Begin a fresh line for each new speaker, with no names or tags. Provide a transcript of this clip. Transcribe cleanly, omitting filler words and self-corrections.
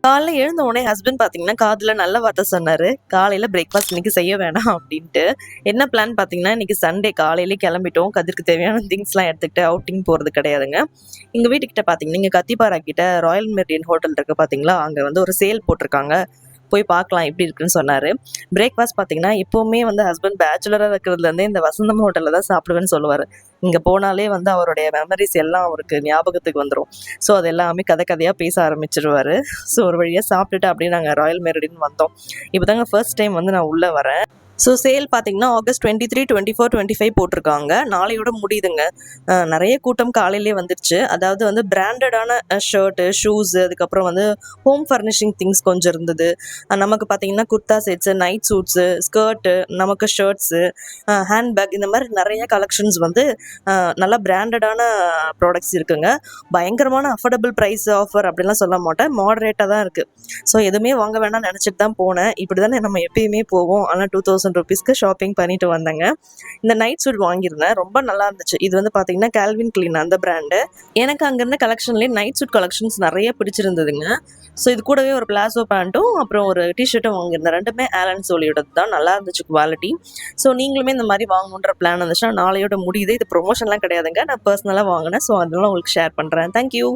காலைல எழுந்த உடனே ஹஸ்பண்ட் பார்த்தீங்கன்னா, காதுல நல்ல வார்த்தை சொன்னாரு. காலையில பிரேக்ஃபாஸ்ட் இன்னைக்கு செய்ய வேணாம் அப்டின்ட்டு. என்ன பிளான் பார்த்தீங்கன்னா, இன்னைக்கு சண்டே காலையிலேயே கிளம்பிட்டோம். கதிர்க்கு தேவையான திங்ஸ்லாம் எடுத்துக்கிட்டு அவுட்டிங் போறது கிடையாதுங்க. எங்க வீட்டுக்கிட்ட பார்த்தீங்கன்னா, இங்க கத்திப்பாரா கிட்ட ராயல் மெரிடியன் ஹோட்டல் இருக்கு பார்த்தீங்களா, அங்க வந்து ஒரு சேல் போட்டிருக்காங்க. போய் பார்க்கலாம் எப்படி இருக்குன்னு சொன்னாரு. பிரேக்ஃபாஸ்ட் பார்த்தீங்கன்னா, எப்பவுமே வந்து ஹஸ்பண்ட் பேச்சுலரா இருக்கிறதுலேருந்தே இந்த வசந்தம் ஹோட்டல்ல தான் சாப்பிடுவேன்னு சொல்லுவாரு. இங்க போனாலே வந்து அவருடைய மெமரீஸ் எல்லாம் அவருக்கு ஞாபகத்துக்கு வந்துரும். ஸோ அது எல்லாமே கதை கதையா பேச ஆரம்பிச்சுருவாரு. ஸோ ஒரு வழியா சாப்பிட்டுட்டு அப்படியே நாங்க ராயல் மெரிடியன் வந்தோம். இப்பதாங்க ஃபர்ஸ்ட் டைம் வந்து நான் உள்ள வரேன். ஸோ சேல் பார்த்தீங்கன்னா, ஆகஸ்ட் 23, 24, 25 போட்டிருக்காங்க. நாளையோட முடியுதுங்க. நெறைய கூட்டம் காலையிலேயே வந்துருச்சு. அதாவது வந்து பிராண்டடான ஷர்ட்டு, ஷூஸு, அதுக்கப்புறம் வந்து ஹோம் ஃபர்னிஷிங் திங்ஸ் கொஞ்சம் இருந்தது. நமக்கு பார்த்தீங்கன்னா, kurta sets, night suits, skirt, நமக்கு ஷர்ட்ஸு, ஹேண்ட்பேக் இந்த மாரி நெறைய கலெக்ஷன்ஸ் வந்து நல்லா பிராண்டடான ப்ராடக்ட்ஸ் இருக்குங்க. பயங்கரமான அஃபோர்டபுள் ப்ரைஸ் ஆஃபர் அப்படிலாம் சொல்ல மாட்டேன். மாடரேட்டா தான் இருக்கு. ஸோ எதுவுமே வாங்க வேணாம்னு நெனச்சுட்டு தான் போனேன். இப்படி தானே நம்ம எப்பயுமே போவோம். ஆனா 2000 ரூபீஸ்க்கு ஷாப்பிங் பண்ணிட்டு வந்தேங்க. இந்த நைட் சூட் வாங்கியிருந்தேன். ரொம்ப நல்லா இருந்துச்சு. இது வந்து பார்த்தீங்கன்னா, கால்வின் கிளீன் அந்த பிராண்டு. எனக்கு அங்க இருந்த கலெக்ஷன்லேயே நைட் சூட் கலெக்ஷன்ஸ் நெறைய பிடிச்சிருந்ததுங்க. ஸோ இது கூடவே ஒரு பிளாசோ பேண்ட்டும், அப்புறம் ஒரு ஷர்ட்டும் வாங்கியிருந்தேன். 2மே ஆலன் சோலியோடது தான். நல்லா இருந்துச்சு குவாலிட்டி. ஸோ நீங்களுமே இந்த மாரி வாங்கணுன்ற பிளான் இருந்துச்சுன்னா, நாளையோட முடியுது. இது ப்ரொமோஷன்லாம் கிடையாதுங்க. நான் பர்சனலா வாங்குனேன். ஸோ அதனால உங்களுக்கு ஷேர் பண்றேன். Thank you.